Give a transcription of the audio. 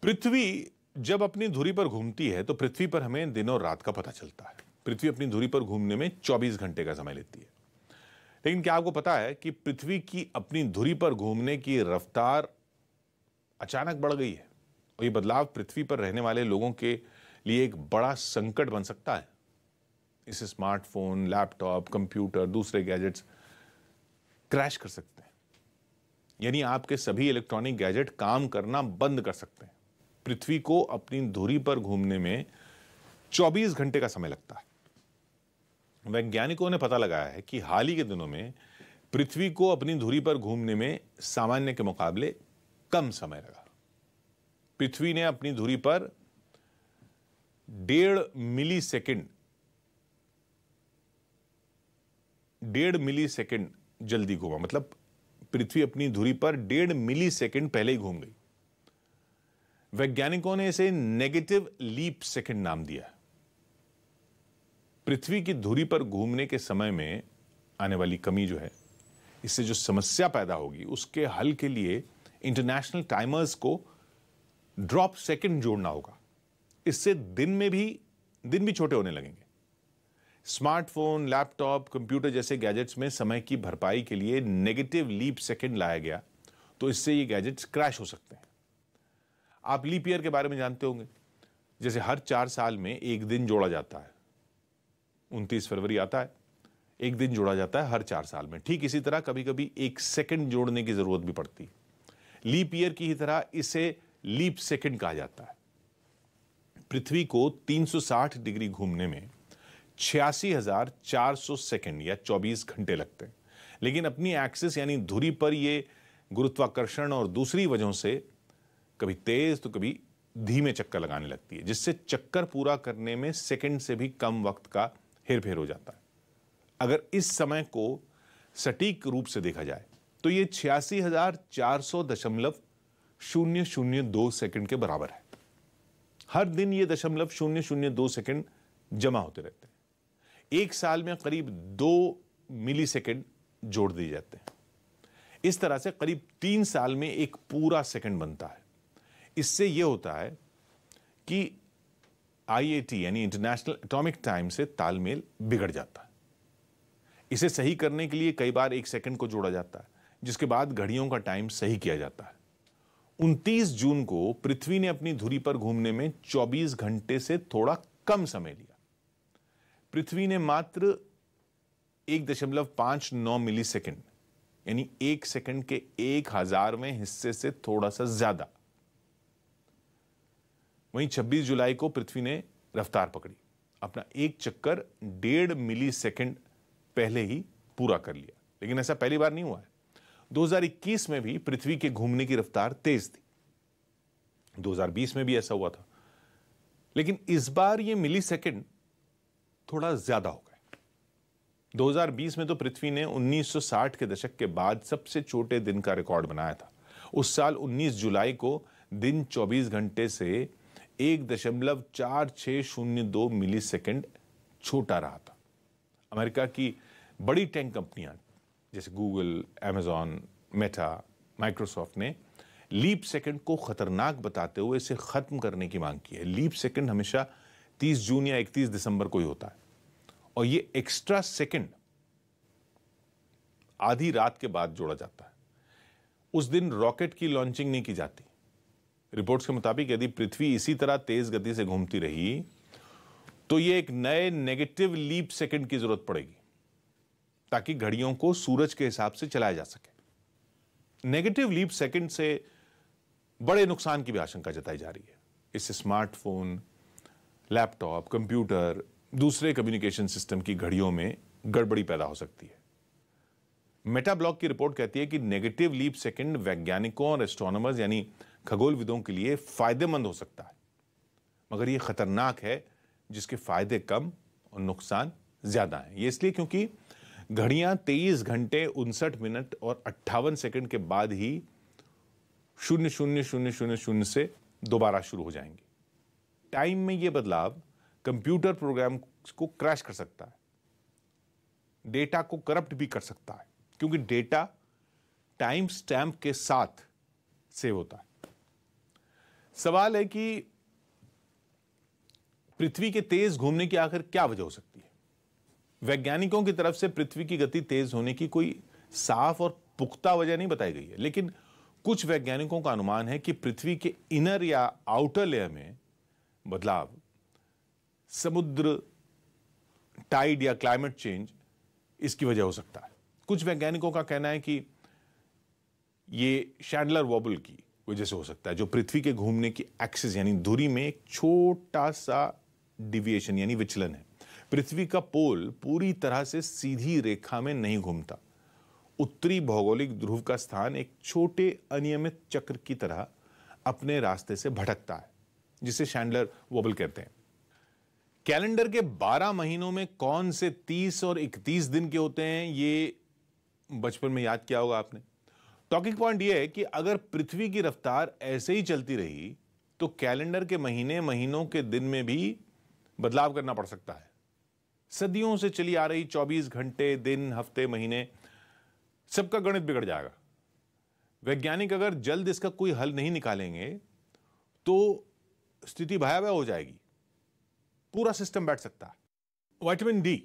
पृथ्वी जब अपनी धुरी पर घूमती है तो पृथ्वी पर हमें दिन और रात का पता चलता है। पृथ्वी अपनी धुरी पर घूमने में 24 घंटे का समय लेती है। लेकिन क्या आपको पता है कि पृथ्वी की अपनी धुरी पर घूमने की रफ्तार अचानक बढ़ गई है और ये बदलाव पृथ्वी पर रहने वाले लोगों के लिए एक बड़ा संकट बन सकता है। इसे स्मार्टफोन, लैपटॉप, कंप्यूटर, दूसरे गैजेट्स क्रैश कर सकते हैं, यानी आपके सभी इलेक्ट्रॉनिक गैजेट काम करना बंद कर सकते हैं। पृथ्वी को अपनी धुरी पर घूमने में 24 घंटे का समय लगता है। वैज्ञानिकों ने पता लगाया है कि हाल ही के दिनों में पृथ्वी को अपनी धुरी पर घूमने में सामान्य के मुकाबले कम समय लगा। पृथ्वी ने अपनी धुरी पर 1.5 मिलीसेकंड जल्दी घूमा। मतलब पृथ्वी अपनी धुरी पर 1.5 मिलीसेकंड पहले ही घूम गई। वैज्ञानिकों ने इसे नेगेटिव लीप सेकंड नाम दिया। पृथ्वी की धुरी पर घूमने के समय में आने वाली कमी जो है, इससे जो समस्या पैदा होगी उसके हल के लिए इंटरनेशनल टाइमर्स को ड्रॉप सेकंड जोड़ना होगा। इससे दिन भी छोटे होने लगेंगे। स्मार्टफोन, लैपटॉप, कंप्यूटर जैसे गैजेट्स में समय की भरपाई के लिए नेगेटिव लीप सेकंड लाया गया तो इससे ये गैजेट्स क्रैश हो सकते हैं। आप लीप ईयर के बारे में जानते होंगे। जैसे हर 4 साल में एक दिन जोड़ा जाता है, 29 फरवरी आता है, एक दिन जोड़ा जाता है हर 4 साल में। ठीक इसी तरह कभी कभी एक सेकंड जोड़ने की जरूरत भी पड़ती है। लीप ईयर की ही तरह इसे लीप सेकंड कहा जाता है। पृथ्वी को 360 डिग्री घूमने में 86,400 सेकंड या 24 घंटे लगते हैं। लेकिन अपनी एक्सिस यानी धुरी पर ये गुरुत्वाकर्षण और दूसरी वजहों से कभी तेज तो कभी धीमे चक्कर लगाने लगती है, जिससे चक्कर पूरा करने में सेकंड से भी कम वक्त का हेरफेर हो जाता है। अगर इस समय को सटीक रूप से देखा जाए तो ये 86,400.002 सेकंड के बराबर है। हर दिन ये 0.002 सेकंड जमा होते रहते हैं। एक साल में करीब 2 मिली सेकंड जोड़ दिए जाते हैं। इस तरह से करीब 3 साल में एक पूरा सेकंड बनता है। इससे यह होता है कि IAT यानी इंटरनेशनल एटॉमिक टाइम से तालमेल बिगड़ जाता है। इसे सही करने के लिए कई बार 1 सेकंड को जोड़ा जाता है, जिसके बाद घड़ियों का टाइम सही किया जाता है। 29 जून को पृथ्वी ने अपनी धुरी पर घूमने में 24 घंटे से थोड़ा कम समय लिया। पृथ्वी ने मात्र 1.59 मिली सेकंड यानी 1 सेकंड के 1000वें हिस्से से थोड़ा सा ज्यादा। वहीं 26 जुलाई को पृथ्वी ने रफ्तार पकड़ी, अपना एक चक्कर 1.5 मिली सेकंड पहले ही पूरा कर लिया। लेकिन ऐसा पहली बार नहीं हुआ है। 2021 में भी पृथ्वी के घूमने की रफ्तार तेज थी। 2020 में भी ऐसा हुआ था, लेकिन इस बार ये मिली सेकंड थोड़ा ज्यादा हो गए। 2020 में तो पृथ्वी ने 1960 के दशक के बाद सबसे छोटे दिन का रिकॉर्ड बनाया था। उस साल 19 जुलाई को दिन 24 घंटे से 1.4602 मिली सेकंड छोटा रहा था। अमेरिका की बड़ी टेक कंपनियां जैसे गूगल, अमेजॉन, मेटा, माइक्रोसॉफ्ट ने लीप सेकंड को खतरनाक बताते हुए इसे खत्म करने की मांग की है। लीप सेकंड हमेशा 30 जून या 31 दिसंबर को ही होता है और ये एक्स्ट्रा सेकंड आधी रात के बाद जोड़ा जाता है। उस दिन रॉकेट की लॉन्चिंग नहीं की जाती। रिपोर्ट्स के मुताबिक यदि पृथ्वी इसी तरह तेज गति से घूमती रही तो यह एक नए नेगेटिव लीप सेकंड की जरूरत पड़ेगी ताकि घड़ियों को सूरज के हिसाब से चलाया जा सके। नेगेटिव लीप सेकंड से बड़े नुकसान की भी आशंका जताई जा रही है। इससे स्मार्टफोन, लैपटॉप, कंप्यूटर, दूसरे कम्युनिकेशन सिस्टम की घड़ियों में गड़बड़ी पैदा हो सकती है। मेटा ब्लॉग की रिपोर्ट कहती है कि नेगेटिव लीप सेकंड वैज्ञानिकों और एस्ट्रोनॉमर्स यानी खगोलविदों के लिए फायदेमंद हो सकता है, मगर यह खतरनाक है जिसके फायदे कम और नुकसान ज्यादा हैं। यह इसलिए क्योंकि घड़ियां 23 घंटे 59 मिनट और 58 सेकंड के बाद ही 0000 से दोबारा शुरू हो जाएंगी। टाइम में यह बदलाव कंप्यूटर प्रोग्राम को क्रैश कर सकता है, डेटा को करप्ट भी कर सकता है, क्योंकि डेटा टाइम स्टैम्प के साथ सेव होता है। सवाल है कि पृथ्वी के तेज घूमने की आखिर क्या वजह हो सकती है। वैज्ञानिकों की तरफ से पृथ्वी की गति तेज होने की कोई साफ और पुख्ता वजह नहीं बताई गई है, लेकिन कुछ वैज्ञानिकों का अनुमान है कि पृथ्वी के इनर या आउटर लेयर में बदलाव, समुद्र, टाइड या क्लाइमेट चेंज इसकी वजह हो सकता है। कुछ वैज्ञानिकों का कहना है कि ये शैंडलर वॉबल की वजह से हो सकता है, जो पृथ्वी के घूमने की एक्सिस यानी धुरी में एक छोटा सा डिविएशन यानी विचलन है। पृथ्वी का पोल पूरी तरह से सीधी रेखा में नहीं घूमता। उत्तरी भौगोलिक ध्रुव का स्थान एक छोटे अनियमित चक्र की तरह अपने रास्ते से भटकता है, जिसे शैंडलर वॉबल कहते हैं। कैलेंडर के 12 महीनों में कौन से 30 और 31 दिन के होते हैं, ये बचपन में याद किया होगा आपने। टॉकिंग पॉइंट यह है कि अगर पृथ्वी की रफ्तार ऐसे ही चलती रही तो कैलेंडर के महीनों के दिन में भी बदलाव करना पड़ सकता है। सदियों से चली आ रही 24 घंटे, दिन, हफ्ते, महीने, सबका गणित बिगड़ जाएगा। वैज्ञानिक अगर जल्द इसका कोई हल नहीं निकालेंगे तो स्थिति भयावह हो जाएगी, पूरा सिस्टम बैठ सकता है। Vitamin D